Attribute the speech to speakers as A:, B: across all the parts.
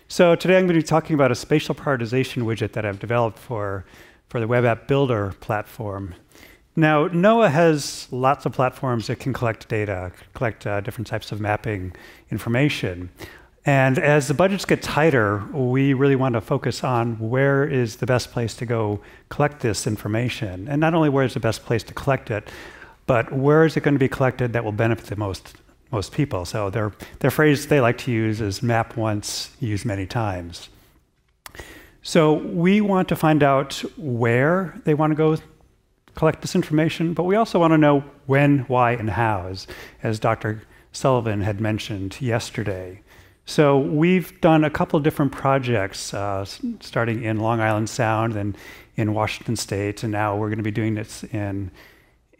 A: So today I'm going to be talking about a spatial prioritization widget that I've developed for the Web AppBuilder platform. Now, NOAA has lots of platforms that can collect data, collect different types of mapping information. And as the budgets get tighter, we really want to focus on where is the best place to go collect this information. And not only where is the best place to collect it, but where is it going to be collected that will benefit the most people. So their phrase they like to use is map once, use many times. So we want to find out where they want to go collect this information, but we also want to know when, why, and how, as Dr. Sullivan had mentioned yesterday. So we've done a couple of different projects, starting in Long Island Sound and in Washington State, and now we're going to be doing this in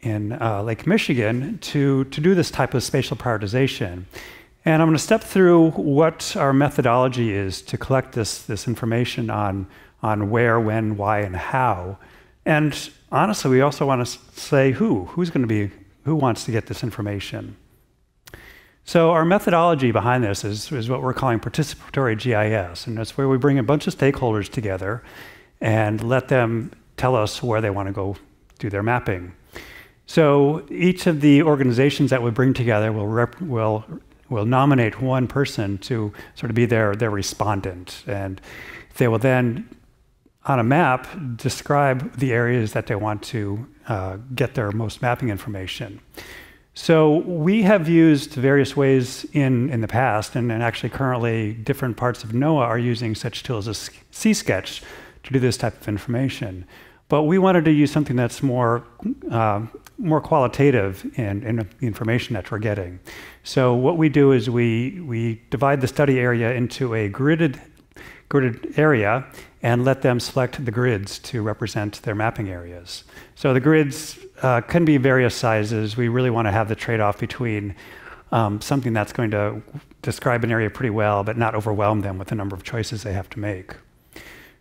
A: Lake Michigan to do this type of spatial prioritization. And I'm going to step through what our methodology is to collect this information on where, when, why, and how. And honestly, we also want to say who wants to get this information. So our methodology behind this is what we're calling participatory GIS, and that's where we bring a bunch of stakeholders together and let them tell us where they want to go do their mapping. So each of the organizations that we bring together will nominate one person to sort of be their respondent, and they will then, on a map, describe the areas that they want to get their most mapping information. So we have used various ways in the past, and actually currently different parts of NOAA are using such tools as C-Sketch to do this type of information. But we wanted to use something that's more qualitative in the information that we're getting. So what we do is we divide the study area into a gridded area and let them select the grids to represent their mapping areas. So the grids can be various sizes. We really want to have the trade-off between something that's going to describe an area pretty well, but not overwhelm them with the number of choices they have to make.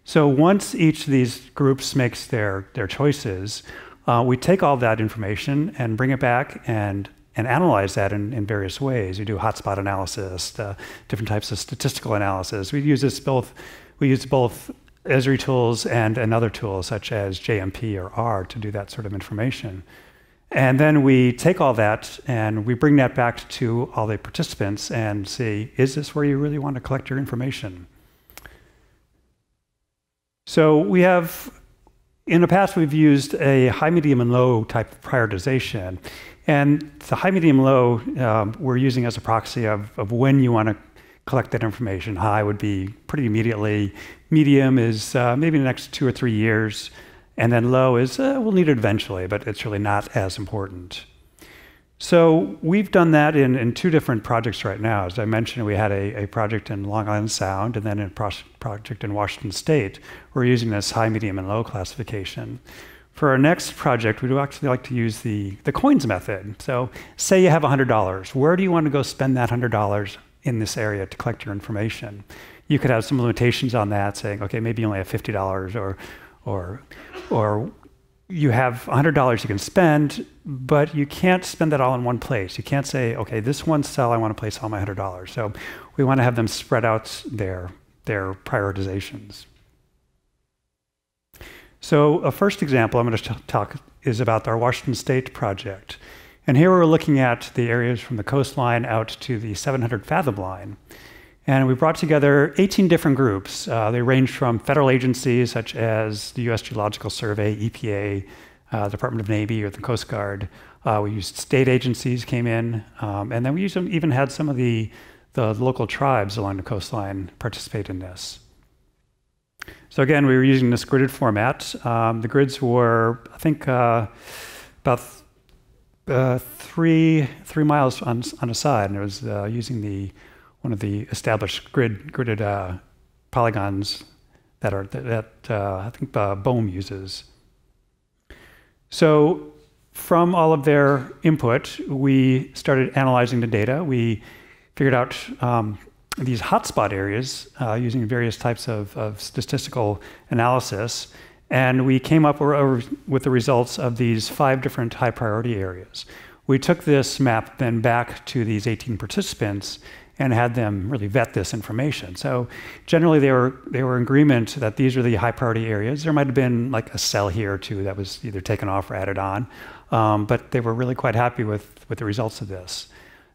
A: So once each of these groups makes their choices, we take all that information and bring it back and analyze that in various ways. We do hotspot analysis, different types of statistical analysis. We use both Esri tools and other tools such as JMP or R to do that sort of information. And then we take all that and we bring that back to all the participants and see, is this where you really want to collect your information? So we have, in the past, we've used a high, medium, and low type of prioritization. And the high, medium, low we're using as a proxy of when you want to collect that information. High would be pretty immediately. Medium is maybe in the next 2 or 3 years. And then low is we'll need it eventually, but it's really not as important. So we've done that in 2 different projects right now. As I mentioned, we had a project in Long Island Sound and then a project in Washington State. We're using this high, medium, and low classification. For our next project, we do actually like to use the coins method. So say you have $100. Where do you want to go spend that $100 in this area to collect your information? You could have some limitations on that, saying, okay, maybe you only have $50 or you have $100 you can spend, but you can't spend that all in one place. You can't say, okay, this one cell I want to place all my $100. So we want to have them spread out their prioritizations. So a first example I'm going to talk is about our Washington State project. And here we're looking at the areas from the coastline out to the 700 fathom line. And we brought together 18 different groups. They range from federal agencies such as the U.S. Geological Survey, EPA, Department of Navy, or the Coast Guard. We used state agencies came in, and then we even had some of the local tribes along the coastline participate in this. So again, we were using this gridded format. The grids were, I think, about 3 miles on a side, and it was using one of the established gridded polygons that I think BOEM uses. So from all of their input, we started analyzing the data. We figured out these hotspot areas using various types of statistical analysis, and we came up with the results of these 5 different high priority areas. We took this map then back to these 18 participants and had them really vet this information. So generally they were in agreement that these are the high priority areas. There might have been like a cell here or two that was either taken off or added on, but they were really quite happy with the results of this.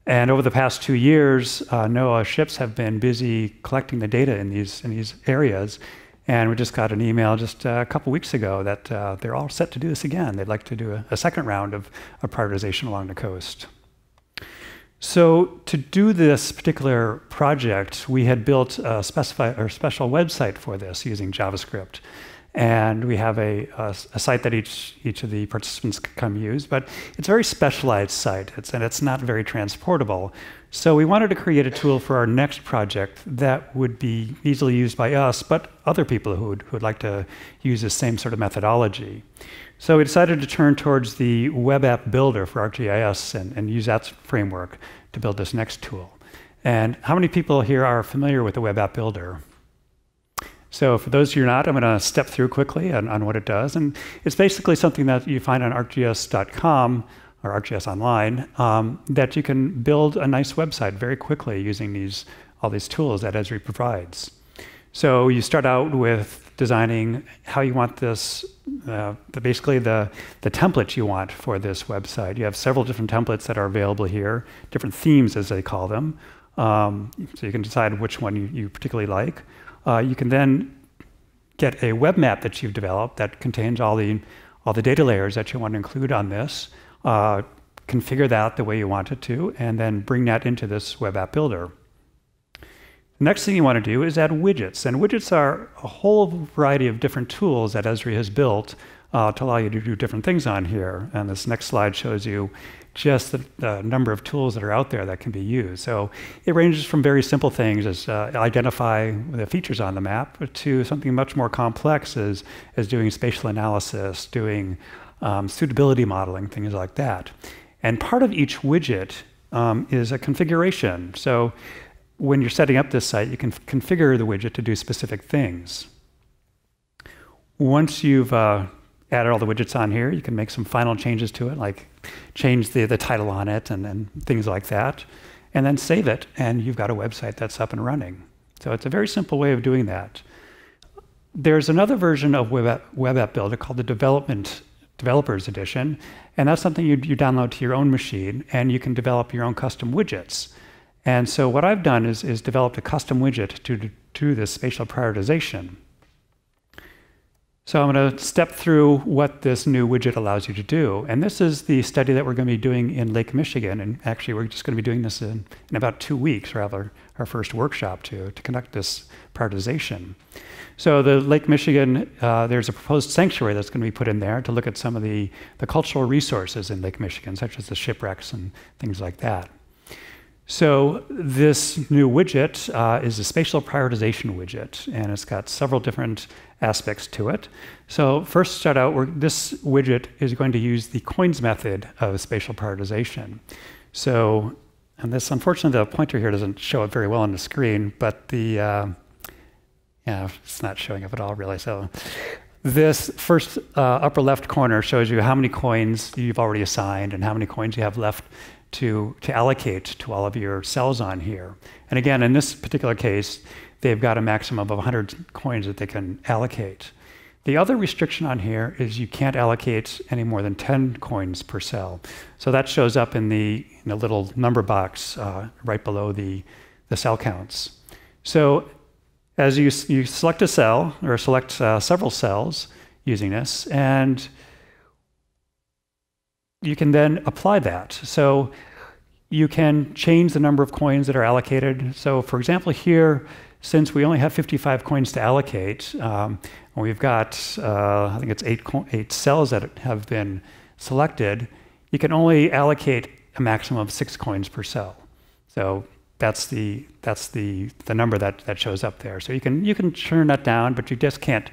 A: And over the past 2 years, NOAA ships have been busy collecting the data in these areas. And we just got an email just a couple weeks ago that they're all set to do this again. They'd like to do a second round of prioritization along the coast. So to do this particular project, we had built a special website for this using JavaScript. And we have a site that each of the participants can come use, but it's a very specialized site, and it's not very transportable. So we wanted to create a tool for our next project that would be easily used by us, but other people who would like to use the same sort of methodology. So we decided to turn towards the Web AppBuilder for ArcGIS and use that framework to build this next tool. And how many people here are familiar with the Web AppBuilder? So for those of you who are not, I'm going to step through quickly on what it does. And it's basically something that you find on arcgis.com or ArcGIS Online that you can build a nice website very quickly using all these tools that Esri provides. So you start out with designing how you want this, basically the template you want for this website. You have several different templates that are available here, different themes as they call them. So you can decide which one you particularly like. You can then get a web map that you've developed that contains all the data layers that you want to include on this, configure that the way you want it to, and then bring that into this Web AppBuilder. The next thing you want to do is add widgets. And widgets are a whole variety of different tools that Esri has built to allow you to do different things on here. And this next slide shows you just the number of tools that are out there that can be used. So it ranges from very simple things as identify the features on the map to something much more complex as doing spatial analysis, doing suitability modeling, things like that. And part of each widget is a configuration. So when you're setting up this site, you can configure the widget to do specific things. Once you've added all the widgets on here, you can make some final changes to it, like change the title on it and things like that, and then save it, and you've got a website that's up and running. So it's a very simple way of doing that. There's another version of Web AppBuilder called the Developers Edition, and that's something you download to your own machine, and you can develop your own custom widgets. And so what I've done is developed a custom widget to do this spatial prioritization. So I'm going to step through what this new widget allows you to do. And this is the study that we're going to be doing in Lake Michigan. And actually, we're just going to be doing this in about 2 weeks. We'll have our first workshop to conduct this prioritization. So the Lake Michigan, there's a proposed sanctuary that's going to be put in there to look at some of the cultural resources in Lake Michigan, such as the shipwrecks and things like that. So this new widget is a spatial prioritization widget, and it's got several different aspects to it. So first start out, this widget is going to use the coins method of spatial prioritization. So, and this, unfortunately, the pointer here doesn't show up very well on the screen, but yeah, it's not showing up at all, really. So this first upper left corner shows you how many coins you've already assigned and how many coins you have left to allocate to all of your cells on here. And again, in this particular case, they've got a maximum of 100 coins that they can allocate. The other restriction on here is you can't allocate any more than 10 coins per cell. So that shows up in the little number box right below the cell counts. So as you select a cell, or select several cells using this, and you can then apply that. So you can change the number of coins that are allocated. So for example, here, since we only have 55 coins to allocate, we've got, I think it's 8 cells that have been selected, you can only allocate a maximum of 6 coins per cell. So that's the number that shows up there. So you can turn that down, but you just can't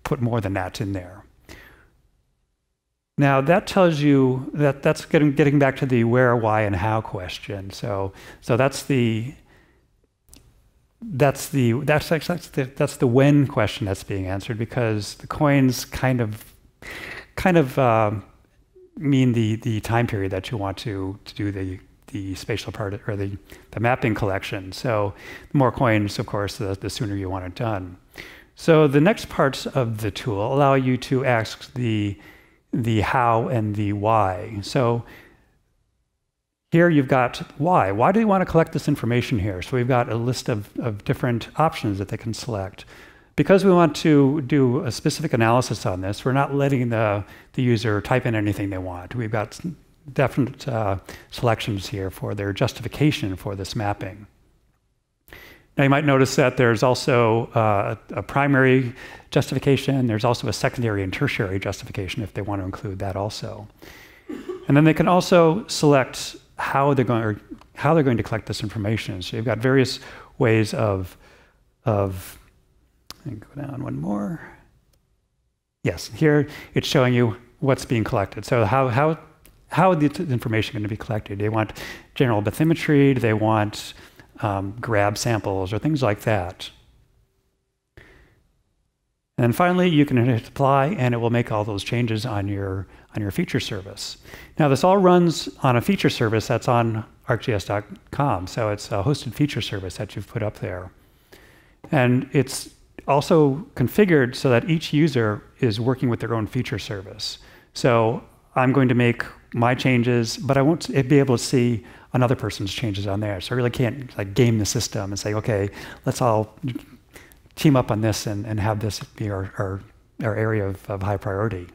A: put more than that in there. Now that tells you that's getting back to the where, why, and how question. So that's the when question that's being answered, because the coins kind of mean the time period that you want to do spatial part or the mapping collection. So the more coins, of course, the sooner you want it done. So the next parts of the tool allow you to ask the how and the why. So here you've got why. Why do you want to collect this information here? So we've got a list of different options that they can select. Because we want to do a specific analysis on this, we're not letting the user type in anything they want. We've got definite selections here for their justification for this mapping. Now you might notice that there's also a primary justification. There's also a secondary and tertiary justification if they want to include that also. And then they can also select how they're going to collect this information. So you've got various ways of go down one more. Yes, here it's showing you what's being collected. So how the information going to be collected. They want general bathymetry, do they want grab samples or things like that. And then finally, you can hit apply and it will make all those changes on your feature service. Now this all runs on a feature service that's on ArcGIS.com. So it's a hosted feature service that you've put up there. And it's also configured so that each user is working with their own feature service. So I'm going to make my changes, but I won't be able to see another person's changes on there. So I really can't like game the system and say, okay, let's all team up on this and have this be our area of high priority.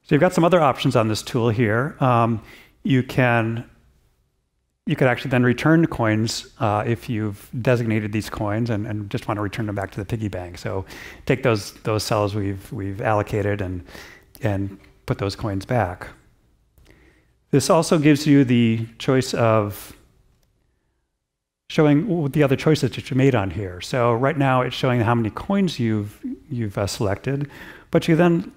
A: So you've got some other options on this tool here. You could actually then return coins if you've designated these coins and just want to return them back to the piggy bank. So take those cells we've allocated and put those coins back. This also gives you the choice of showing the other choices that you made on here. So right now it's showing how many coins you've selected, but you then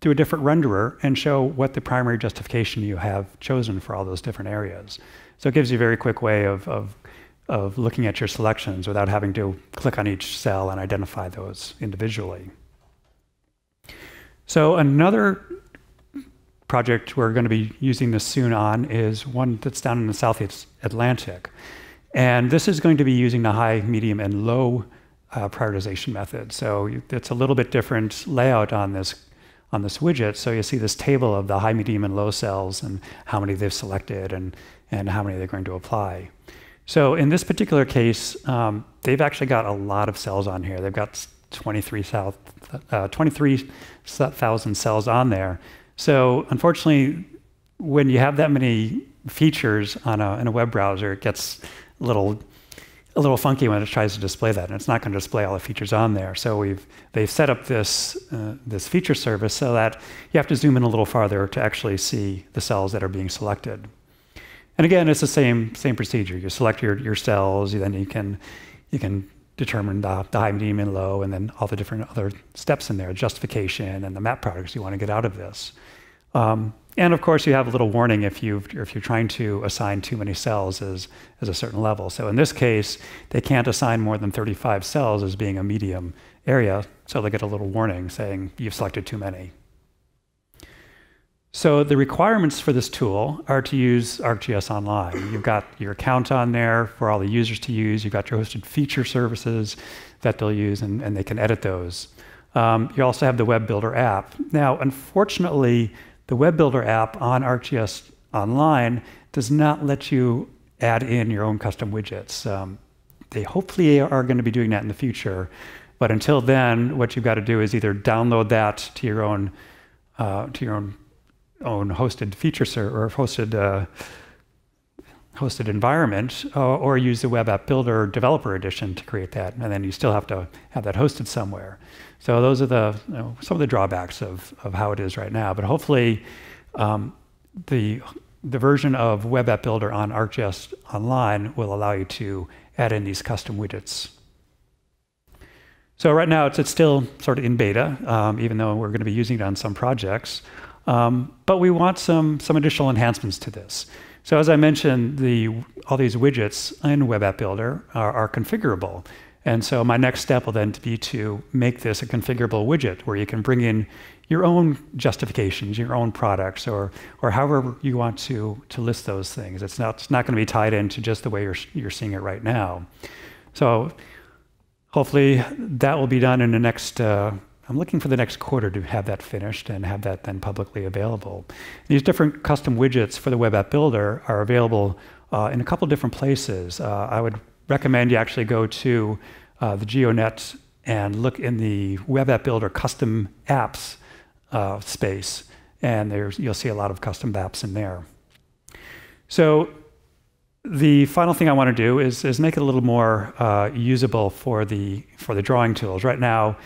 A: do a different renderer and show what the primary justification you have chosen for all those different areas. So it gives you a very quick way of looking at your selections without having to click on each cell and identify those individually. So another project we're going to be using this soon on is one that's down in the Southeast Atlantic. And this is going to be using the high, medium, and low prioritization method. So it's a little bit different layout on this widget. So you see this table of the high, medium, and low cells and how many they've selected and how many they're going to apply. So in this particular case, they've actually got a lot of cells on here. They've got 23,000 cells on there. So unfortunately, when you have that many features in a web browser, it gets a little funky when it tries to display that, and it's not going to display all the features on there. So they've set up this feature service so that you have to zoom in a little farther to actually see the cells that are being selected. And again, it's the same procedure. You select your cells, then you can determine the high, medium, and low, and then all the different other steps in there, justification and the map products you want to get out of this. And of course, you have a little warning if you're trying to assign too many cells as a certain level. So in this case, they can't assign more than 35 cells as being a medium area, so they get a little warning saying you've selected too many. So the requirements for this tool are to use ArcGIS Online. You've got your account on there for all the users to use. You've got your hosted feature services that they'll use, and they can edit those. You also have the Web Builder app. Now, unfortunately, the Web Builder app on ArcGIS Online does not let you add in your own custom widgets. They hopefully are going to be doing that in the future, but until then, what you've got to do is either download that to your own hosted feature or hosted environment, or use the Web AppBuilder Developer Edition to create that, and then you still have to have that hosted somewhere. So those are some of the drawbacks of how it is right now. But hopefully, the version of Web AppBuilder on ArcGIS Online will allow you to add in these custom widgets. So right now, it's still sort of in beta, even though we're going to be using it on some projects. But we want some additional enhancements to this. So as I mentioned, all these widgets in Web AppBuilder are configurable. And so my next step will then be to make this a configurable widget where you can bring in your own justifications, your own products, or however you want to list those things. It's not going to be tied into just the way you're seeing it right now. So hopefully that will be done in the next, I'm looking for the next quarter to have that finished and have that then publicly available. These different custom widgets for the Web App Builder are available in a couple different places. I would recommend you actually go to the GeoNet and look in the Web App Builder custom apps space, and you'll see a lot of custom apps in there. So the final thing I want to do is make it a little more usable for the drawing tools. Right now,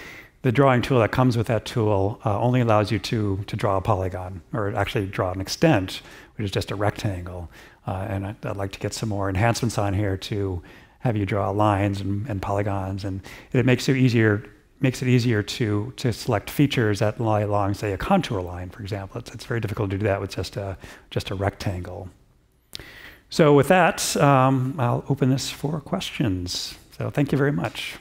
A: the drawing tool that comes with that tool only allows you to draw a polygon, or actually draw an extent, which is just a rectangle. And I'd like to get some more enhancements on here to have you draw lines and polygons, and it makes it easier to select features that lie along, say, a contour line, for example. It's very difficult to do that with just a rectangle. So with that, I'll open this for questions. So thank you very much.